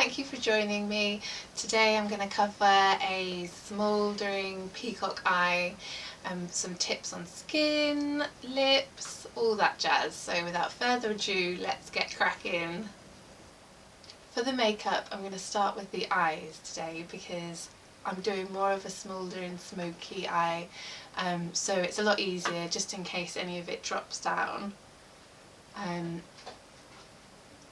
thank you for joining me. Today I'm going to cover a smouldering peacock eye, some tips on skin, lips, all that jazz. So without further ado, let's get cracking. For the makeup, I'm going to start with the eyes today because I'm doing more of a smouldering smoky eye, so it's a lot easier just in case any of it drops down.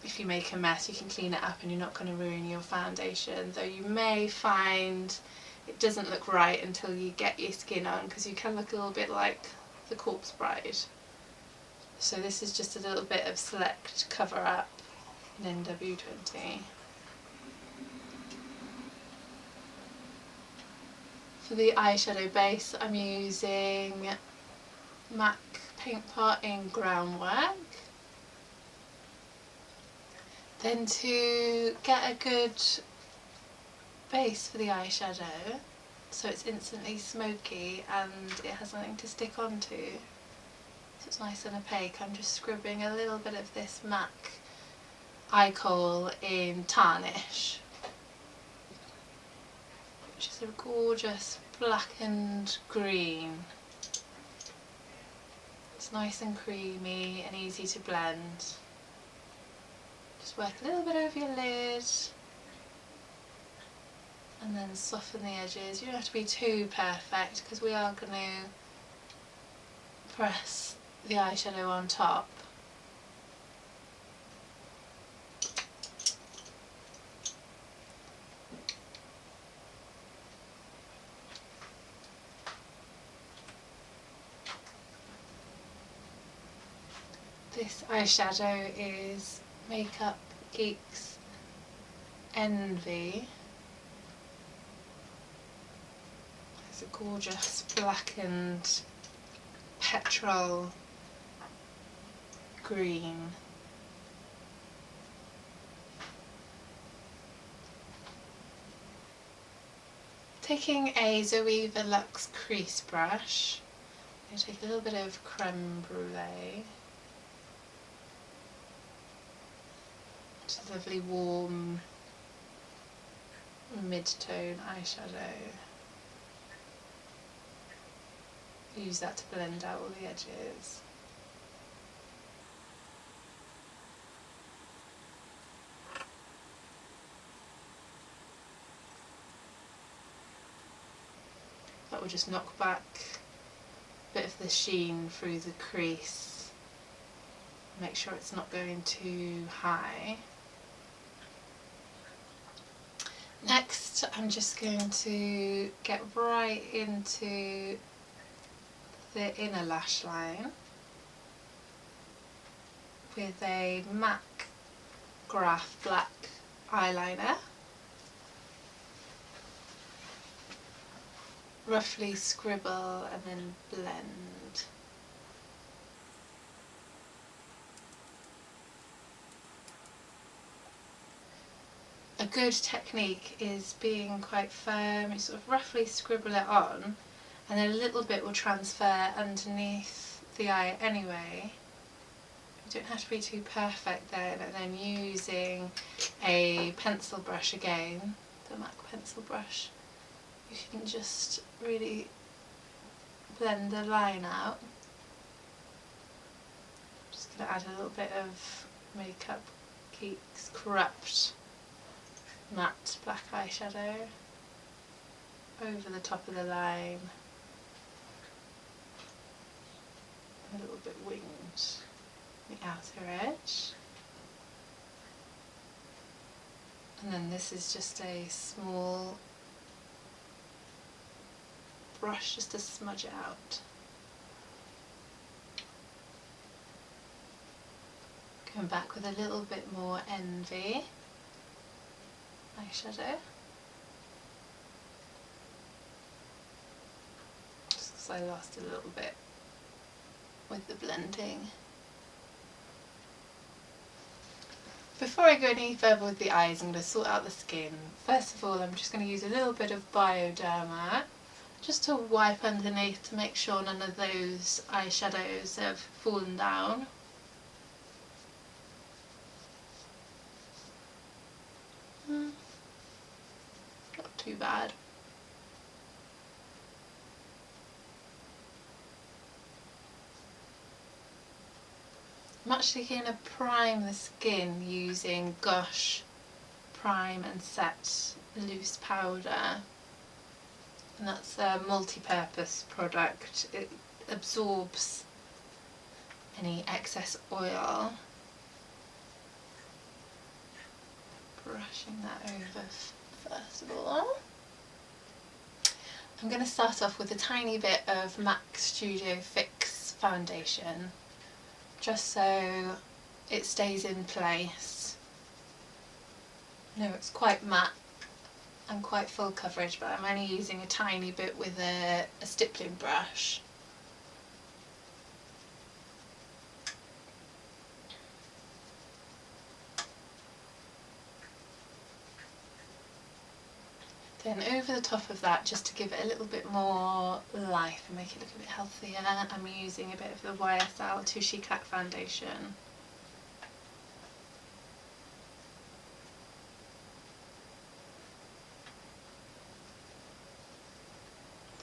If you make a mess, you can clean it up and you're not going to ruin your foundation, though you may find it doesn't look right until you get your skin on, because you can look a little bit like the corpse bride. So this is just a little bit of select cover up in NW20. For the eyeshadow base, I'm using MAC Paint Pot in Groundwork. Then to get a good base for the eyeshadow, so it's instantly smoky and it has something to stick onto, so it's nice and opaque, I'm just scribbling a little bit of this MAC eye kohl in Tarnish, which is a gorgeous blackened green. It's nice and creamy and easy to blend. Just work a little bit over your lid and then soften the edges. You don't have to be too perfect because we are going to press the eyeshadow on top. This eyeshadow is Makeup Geek's Envy. It's a gorgeous blackened petrol green. Taking a Zoeva Luxe crease brush, I'm going to take a little bit of Creme brulee. It's a lovely warm mid-tone eyeshadow. Use that to blend out all the edges. That will just knock back a bit of the sheen through the crease. Make sure it's not going too high. Next, I'm just going to get right into the inner lash line with a MAC Graphblack eyeliner. Roughly scribble and then blend. A good technique is being quite firm. You sort of roughly scribble it on and then a little bit will transfer underneath the eye anyway. You don't have to be too perfect then, and then using a pencil brush again, the MAC pencil brush, you can just really blend the line out. I'm just going to add a little bit of Makeup Geek's Corrupt matte black eyeshadow over the top of the line, a little bit winged the outer edge, and then this is just a small brush just to smudge it out. Going back with a little bit more Envy eyeshadow, just because I lost a little bit with the blending. Before I go any further with the eyes, I'm going to sort out the skin. First of all, I'm just going to use a little bit of Bioderma just to wipe underneath to make sure none of those eyeshadows have fallen down. too bad. I'm actually going to prime the skin using Gush Prime and Set Loose Powder, and that's a multi-purpose product. It absorbs any excess oil. Brushing that over first of all. I'm going to start off with a tiny bit of MAC Studio Fix foundation, just so it stays in place. No, it's quite matte and quite full coverage, but I'm only using a tiny bit with a stippling brush. Then over the top of that, just to give it a little bit more life and make it look a bit healthier, I'm using a bit of the YSL Touché foundation.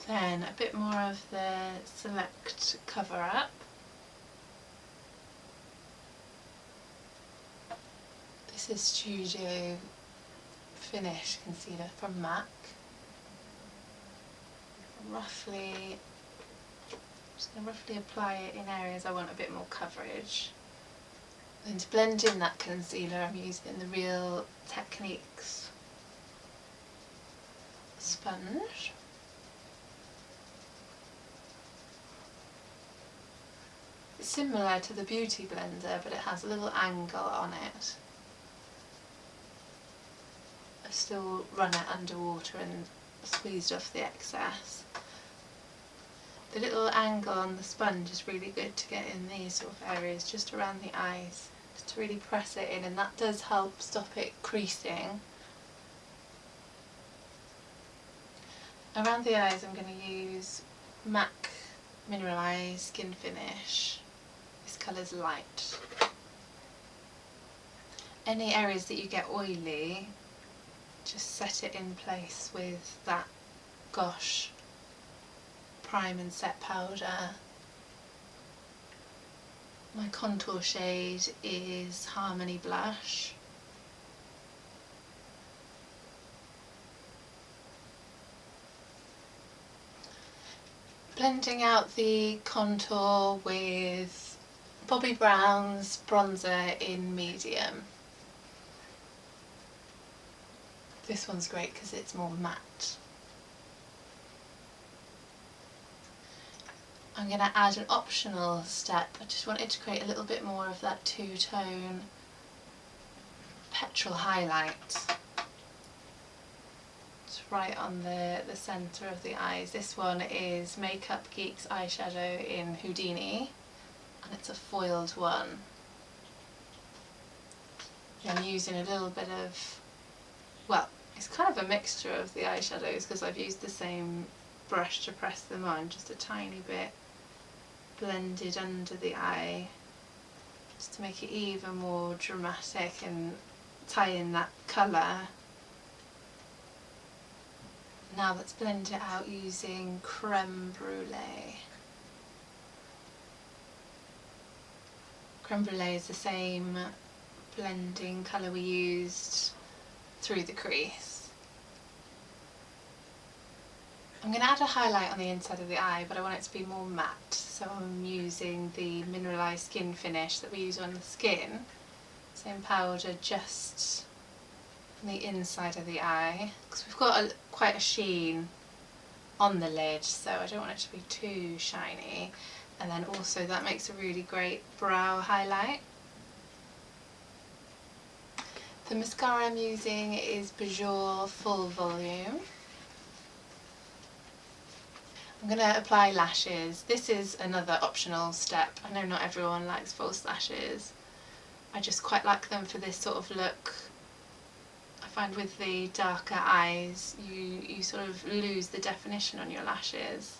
Then a bit more of the Select Cover Up. This is Studio Finish Concealer from MAC. Just going to roughly apply it in areas I want a bit more coverage. Then to blend in that concealer, I'm using the Real Techniques sponge. It's similar to the Beauty Blender, but it has a little angle on it. I've still run it underwater and squeezed off the excess. The little angle on the sponge is really good to get in these sort of areas, just around the eyes, just to really press it in, and that does help stop it creasing. Around the eyes I'm going to use MAC Mineralize Skinfinish. This colour's light. Any areas that you get oily, just set it in place with that Gosh Prime and Set powder. My contour shade is Harmony Blush. Blending out the contour with Bobbi Brown's bronzer in medium. This one's great because it's more matte. I'm going to add an optional step. I just wanted to create a little bit more of that two-tone petrol highlight. It's right on the centre of the eyes. This one is Makeup Geek's eyeshadow in Houdini, and it's a foiled one. I'm using a little bit of, well, it's kind of a mixture of the eyeshadows because I've used the same brush to press them on, just a tiny bit blended under the eye, just to make it even more dramatic and tie in that colour. Now let's blend it out using Creme Brulee. Creme Brulee is the same blending colour we used through the crease. I'm going to add a highlight on the inside of the eye, but I want it to be more matte, so I'm using the Mineralize Skinfinish that we use on the skin. Same powder just on the inside of the eye, because we've got quite a sheen on the lid, so I don't want it to be too shiny. And then also that makes a really great brow highlight. The mascara I'm using is Bourjois Full Volume. I'm going to apply lashes. This is another optional step. I know not everyone likes false lashes. I just quite like them for this sort of look. I find with the darker eyes you sort of lose the definition on your lashes.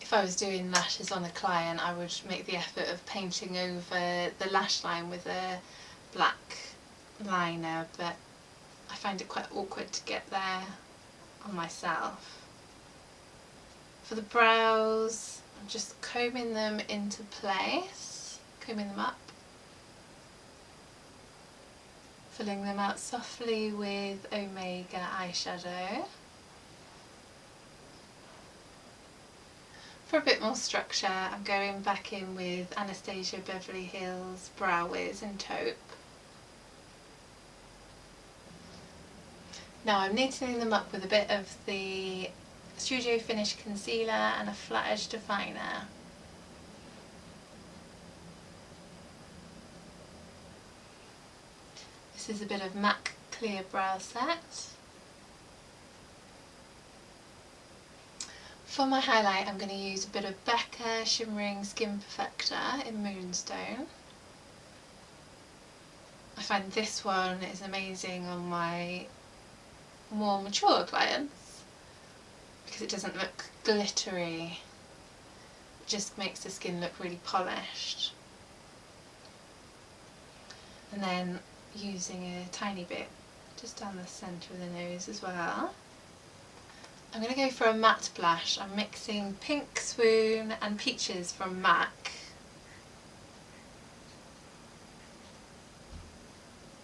If I was doing lashes on a client, I would make the effort of painting over the lash line with a black liner, but I find it quite awkward to get there on myself. For the brows, I'm just combing them into place, combing them up, filling them out softly with Omega eyeshadow. For a bit more structure, I'm going back in with Anastasia Beverly Hills Brow Wiz in Taupe. Now I'm neatening them up with a bit of the Studio Finish Concealer and a flat edge definer. This is a bit of MAC Clear Brow Set. For my highlight, I'm going to use a bit of Becca Shimmering Skin Perfector in Moonstone. I find this one is amazing on my more mature clients because it doesn't look glittery, it just makes the skin look really polished. And then using a tiny bit just down the centre of the nose as well. I'm going to go for a matte blush. I'm mixing Pink Swoon and Peaches from MAC.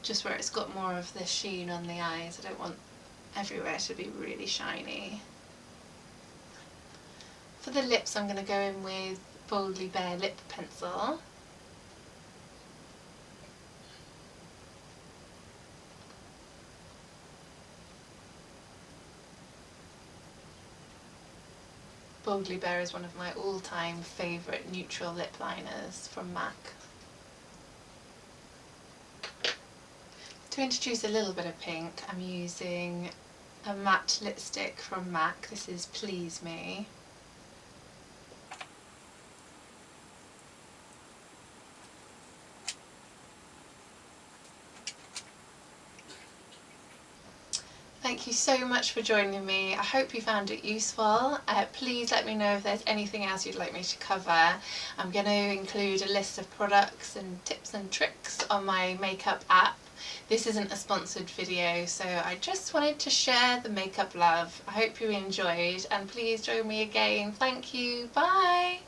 Just where it's got more of the sheen on the eyes. I don't want everywhere to be really shiny. For the lips, I'm going to go in with Boldly Bare Lip Pencil. Boldly Bare is one of my all-time favourite neutral lip liners from MAC. To introduce a little bit of pink, I'm using a matte lipstick from MAC. This is Please Me. Thank you so much for joining me. I hope you found it useful. Please let me know if there's anything else you'd like me to cover. I'm going to include a list of products and tips and tricks on my makeup app. This isn't a sponsored video, so I just wanted to share the makeup love. I hope you enjoyed, and please join me again. Thank you. Bye!